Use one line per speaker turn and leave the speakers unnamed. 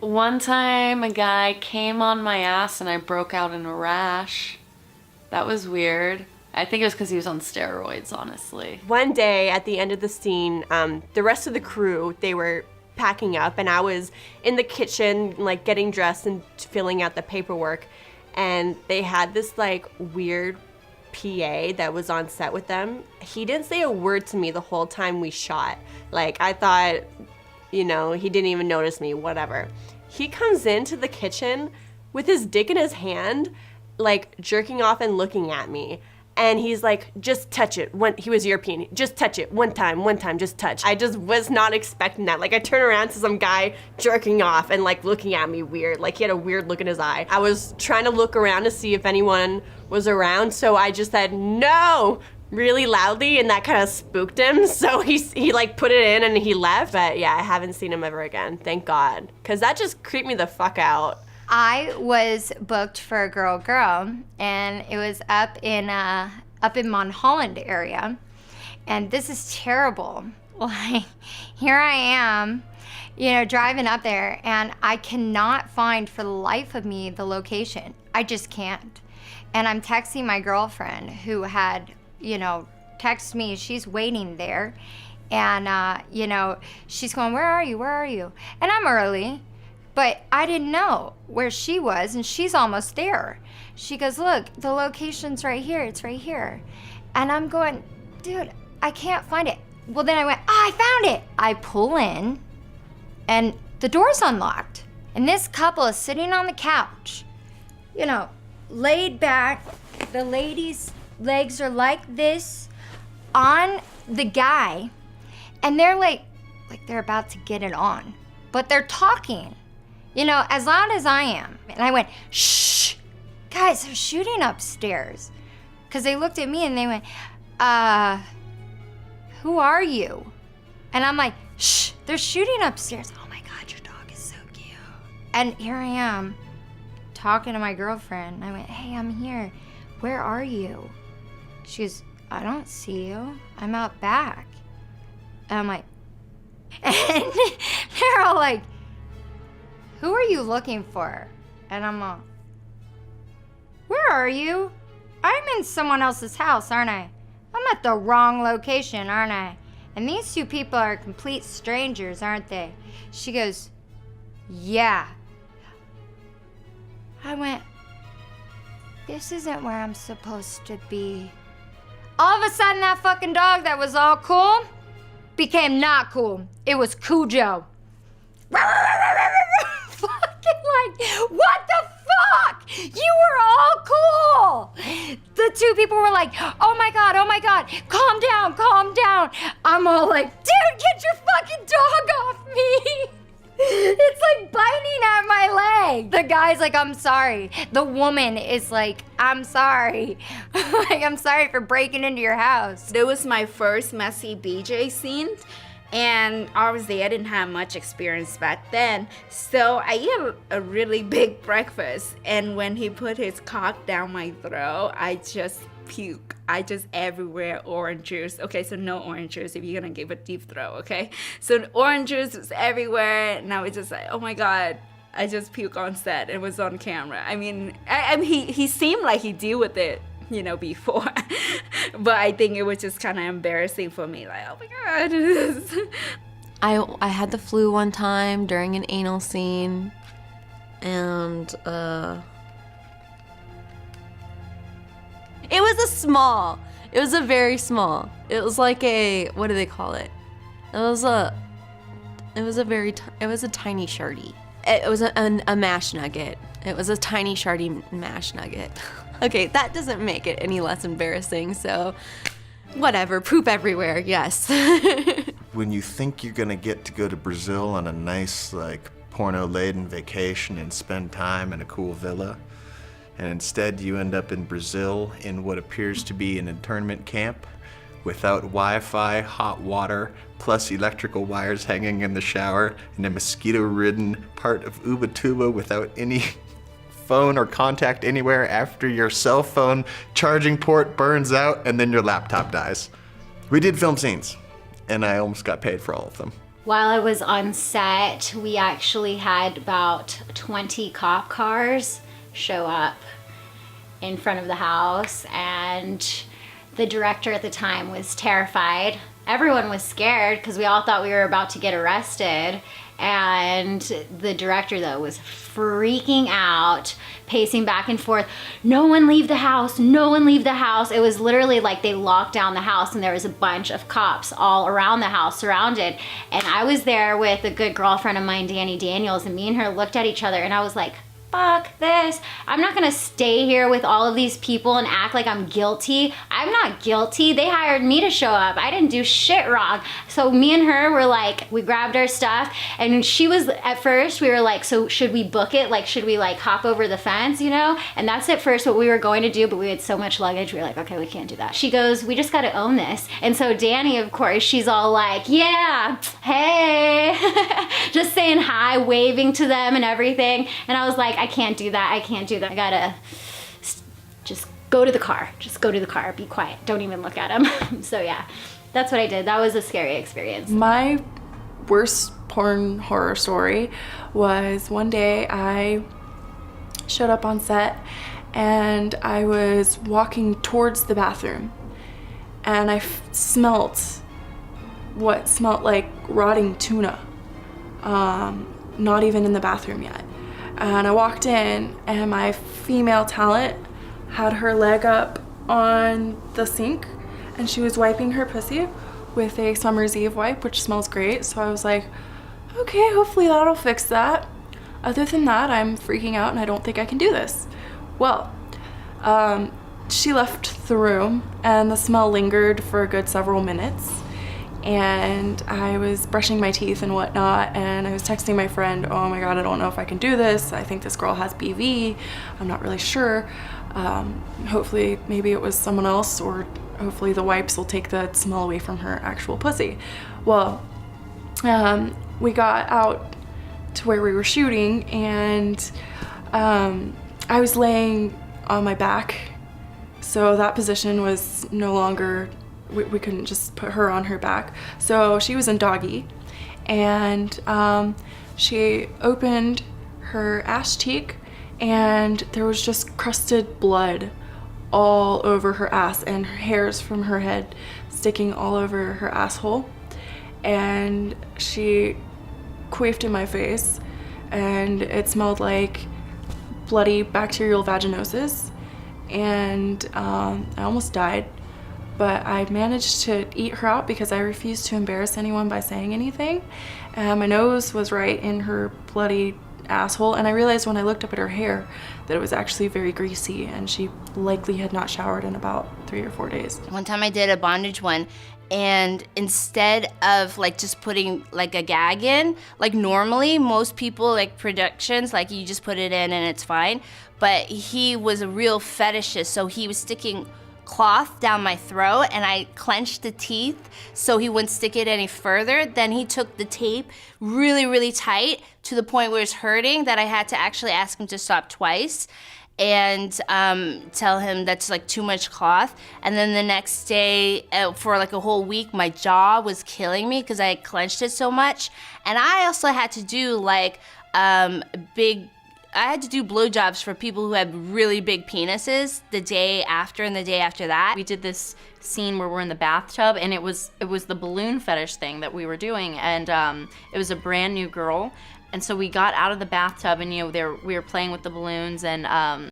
One time a guy came on my ass and I broke out in a rash. That was weird. I think it was because he was on steroids, honestly.
One day at the end of the scene, the rest of the crew, they were packing up and I was in the kitchen, like getting dressed and filling out the paperwork. And they had this like weird PA that was on set with them. He didn't say a word to me the whole time we shot. Like I thought, you know, he didn't even notice me, whatever. He comes into the kitchen with his dick in his hand, like jerking off and looking at me. And he's like, just touch it. He was European. Just touch it. One time, just touch. I just was not expecting that. Like I turn around to some guy jerking off and like looking at me weird. Like he had a weird look in his eye. I was trying to look around to see if anyone was around. So I just said, no, really loudly, and that kind of spooked him. So he like put it in and he left. But yeah, I haven't seen him ever again. Thank God. Cause that just creeped me the fuck out.
I was booked for a girl, and it was up in Mount Holland area, and this is terrible. Like, here I am, you know, driving up there, and I cannot find for the life of me the location. I just can't. And I'm texting my girlfriend who had, you know, texted me. She's waiting there, and you know, she's going, where are you? And I'm early. But I didn't know where she was, and she's almost there. She goes, look, the location's right here. It's right here. And I'm going, dude, I can't find it. Well, then I went, I found it. I pull in, and the door's unlocked. And this couple is sitting on the couch, you know, laid back. The lady's legs are like this on the guy, and they're like they're about to get it on. But they're talking. You know, as loud as I am. And I went, shh, guys, they're shooting upstairs. Because they looked at me and they went, who are you? And I'm like, shh, they're shooting upstairs. Oh my God, your dog is so cute. And here I am, talking to my girlfriend. I went, hey, I'm here. Where are you? She goes, I don't see you. I'm out back. And I'm like, and they're all like, who are you looking for? And I'm all, where are you? I'm in someone else's house, aren't I? I'm at the wrong location, aren't I? And these two people are complete strangers, aren't they? She goes, yeah. I went, this isn't where I'm supposed to be. All of a sudden, that fucking dog that was all cool became not cool. It was Cujo. Fucking like, what the fuck? You were all cool. The two people were like, oh my God, calm down. I'm all like, dude, get your fucking dog off me. It's like biting at my leg. The guy's like, I'm sorry. The woman is like, I'm sorry. Like, I'm sorry for breaking into your house.
It was my first messy BJ scene. And obviously I didn't have much experience back then. So I ate a really big breakfast. And when he put his cock down my throat, I just puke. I just everywhere orange juice. Okay, so no orange juice if you're gonna give a deep throat, okay? So orange juice was everywhere. And I was just like, oh my God, I just puke on set. It was on camera. I mean, he seemed like he deal with it, you know, before. But I think it was just kind of embarrassing for me. Like, oh my God.
I had the flu one time during an anal scene, and it was a very small. It was like what do they call it? It was a tiny shardy. It was a mash nugget. It was a tiny shardy mash nugget. Okay, that doesn't make it any less embarrassing, so whatever, poop everywhere, yes.
When you think you're gonna get to go to Brazil on a nice, like, porno-laden vacation and spend time in a cool villa, and instead you end up in Brazil in what appears to be an internment camp without Wi-Fi, hot water, plus electrical wires hanging in the shower, in a mosquito-ridden part of Ubatuba without any phone or contact anywhere after your cell phone charging port burns out and then your laptop dies. We did film scenes, and I almost got paid for all of them.
While I was on set, we actually had about 20 cop cars show up in front of the house, and the director at the time was terrified. Everyone was scared because we all thought we were about to get arrested, and the director though was freaking out, pacing back and forth. No one leave the house, no one leave the house. It was literally like they locked down the house and there was a bunch of cops all around the house surrounded. And I was there with a good girlfriend of mine, Danny Daniels, and me and her looked at each other and I was like, fuck this. I'm not gonna stay here with all of these people and act like I'm guilty. I'm not guilty. They hired me to show up. I didn't do shit wrong. So me and her were like, we grabbed our stuff, and she was, at first we were like, so should we book it? Like, should we like hop over the fence, you know? And that's at first what we were going to do, but we had so much luggage, we were like, okay, we can't do that. She goes, we just gotta own this. And so Danny, of course, she's all like, yeah, hey, just saying hi, waving to them and everything. And I was like, I can't do that, I can't do that. I gotta just go to the car. Just go to the car, be quiet, don't even look at him. So yeah, that's what I did. That was a scary experience.
My worst porn horror story was one day I showed up on set and I was walking towards the bathroom and I smelt what smelled like rotting tuna, not even in the bathroom yet. And I walked in and my female talent had her leg up on the sink and she was wiping her pussy with a Summer's Eve wipe, which smells great. So I was like, okay, hopefully that'll fix that. Other than that, I'm freaking out and I don't think I can do this. Well, she left the room and the smell lingered for a good several minutes. And I was brushing my teeth and whatnot, and I was texting my friend, oh my god, I don't know if I can do this. I think this girl has BV. I'm not really sure. Hopefully, maybe it was someone else, or hopefully the wipes will take the smell away from her actual pussy. Well, we got out to where we were shooting, and I was laying on my back, so that position was no longer, we couldn't just put her on her back. So she was in doggy, and she opened her ass cheek and there was just crusted blood all over her ass and hairs from her head sticking all over her asshole. And she queefed in my face and it smelled like bloody bacterial vaginosis, and I almost died. But I managed to eat her out because I refused to embarrass anyone by saying anything. My nose was right in her bloody asshole, and I realized when I looked up at her hair that it was actually very greasy, and she likely had not showered in about 3 or 4 days.
One time I did a bondage one, and instead of like just putting like a gag in, like normally most people like productions, like you just put it in and it's fine, but he was a real fetishist, so he was sticking cloth down my throat and I clenched the teeth so he wouldn't stick it any further. Then he took the tape really, really tight to the point where it was hurting that I had to actually ask him to stop twice and tell him that's like too much cloth. And then the next day, for like a whole week, my jaw was killing me because I had clenched it so much. And I also had to do like I had to do blowjobs for people who had really big penises the day after and the day after that.
We did this scene where we're in the bathtub, and it was the balloon fetish thing that we were doing, and it was a brand new girl, and so we got out of the bathtub, and we were playing with the balloons, and